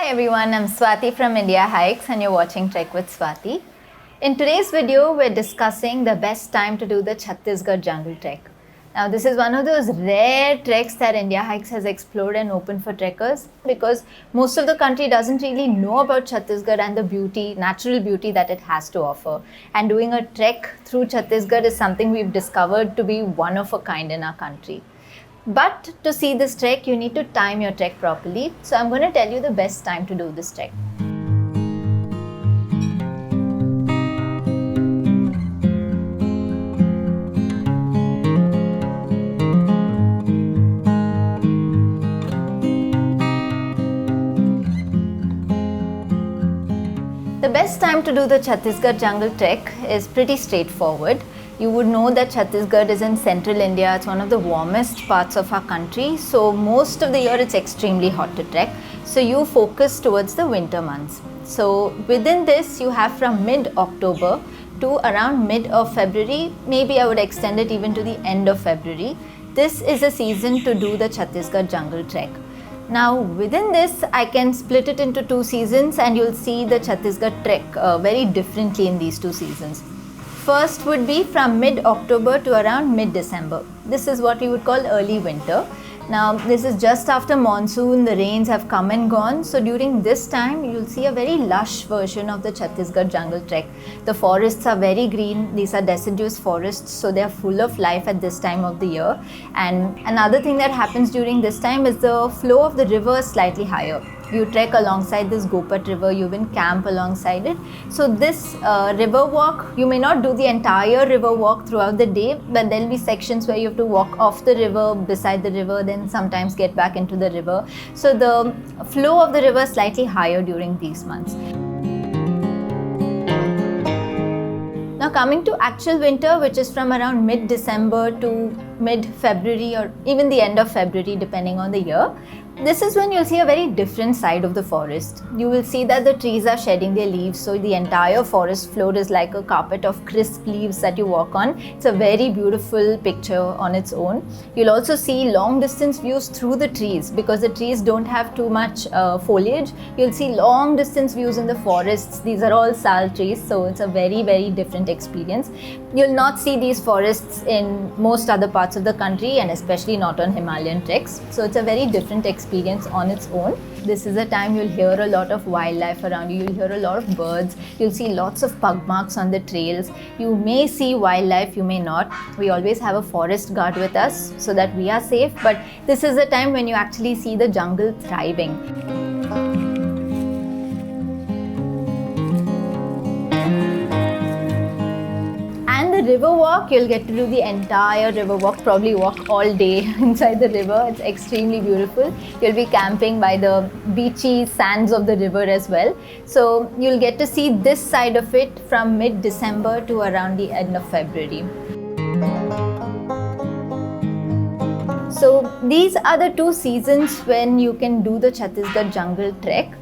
everyone, I'm Swathi from Indiahikes and you're watching Trek with Swathi. In today's video, we're discussing the best time to do the Chhattisgarh Jungle Trek. Now, this is one of those rare treks that Indiahikes has explored and opened for trekkers because most of the country doesn't really know about Chhattisgarh and the beauty, natural beauty that it has to offer. And doing a trek through Chhattisgarh is something we've discovered to be one of a kind in our country. But to see this trek, you need to time your trek properly. So I'm going to tell you the best time to do this trek. The best time to do the Chhattisgarh Jungle Trek is pretty straightforward. You would know that Chhattisgarh is in central India. It's one of the warmest parts of our country. So most of the year it's extremely hot to trek. So you focus towards the winter months. So within this you have from mid-October to around mid of February. Maybe I would extend it even to the end of February. This is a season to do the Chhattisgarh Jungle Trek. Now within this I can split it into two seasons and you'll see the Chhattisgarh Trek very differently in these two seasons. First would be from mid-October to around mid-December. This is what we would call early winter. Now this is just after monsoon, the rains have come and gone. So during this time you'll see a very lush version of the Chhattisgarh Jungle Trek. The forests are very green. These are deciduous forests, so they are full of life at this time of the year. And another thing that happens during this time is the flow of the river is slightly higher. You trek alongside this Gopat river, you even camp alongside it. So this river walk, you may not do the entire river walk throughout the day, but there will be sections where you have to walk off the river, beside the river, then sometimes get back into the river. So the flow of the river is slightly higher during these months. Now coming to actual winter, which is from around mid-December to mid-February or even the end of February depending on the year. This is when you'll see a very different side of the forest. You will see that the trees are shedding their leaves, so the entire forest floor is like a carpet of crisp leaves that you walk on. It's a very beautiful picture on its own. You'll also see long distance views through the trees because the trees don't have too much foliage. You'll see long distance views in the forests. These are all sal trees, so it's a very, very different experience. You'll not see these forests in most other parts of the country and especially not on Himalayan treks. So it's a very different experience on its own. This is a time you'll hear a lot of wildlife around you. You'll hear a lot of birds. You'll see lots of pug marks on the trails. You may see wildlife, you may not. We always have a forest guard with us so that we are safe. But this is a time when you actually see the jungle thriving. The river walk, you'll get to do the entire river walk, probably walk all day inside the river. It's extremely beautiful. You'll be camping by the beachy sands of the river as well. So you'll get to see this side of it from mid-December to around the end of February. So these are the two seasons when you can do the Chhattisgarh Jungle Trek.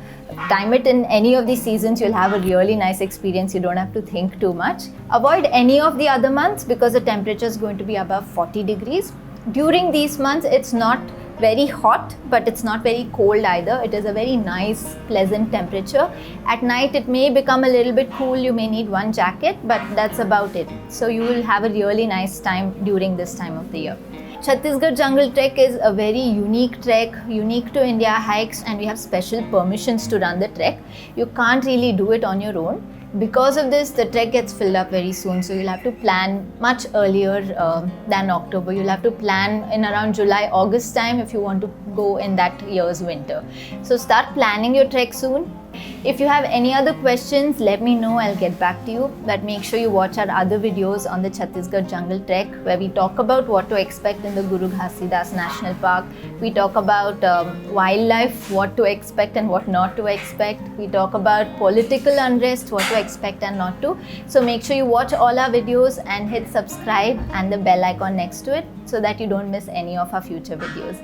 Time it in any of these seasons, you'll have a really nice experience. You don't have to think too much. Avoid any of the other months because the temperature is going to be above 40 degrees. During these months, it's not very hot, but it's not very cold either. It is a very nice, pleasant temperature. At night, it may become a little bit cool. You may need one jacket, but that's about it. So you will have a really nice time during this time of the year. Chhattisgarh Jungle Trek is a very unique trek, unique to Indiahikes, and we have special permissions to run the trek. You can't really do it on your own. Because of this, the trek gets filled up very soon, so you'll have to plan much earlier than October. You'll have to plan in around July, August time if you want to go in that year's winter. So start planning your trek soon. If you have any other questions, let me know, I'll get back to you. But make sure you watch our other videos on the Chhattisgarh Jungle Trek where we talk about what to expect in the Guru Ghasidas National Park. We talk about wildlife, what to expect and what not to expect. We talk about political unrest, what to expect and not to. So make sure you watch all our videos and hit subscribe and the bell icon next to it so that you don't miss any of our future videos.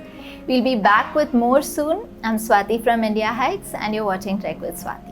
We'll be back with more soon. I'm Swathi from Indiahikes and you're watching Trek with Swathi.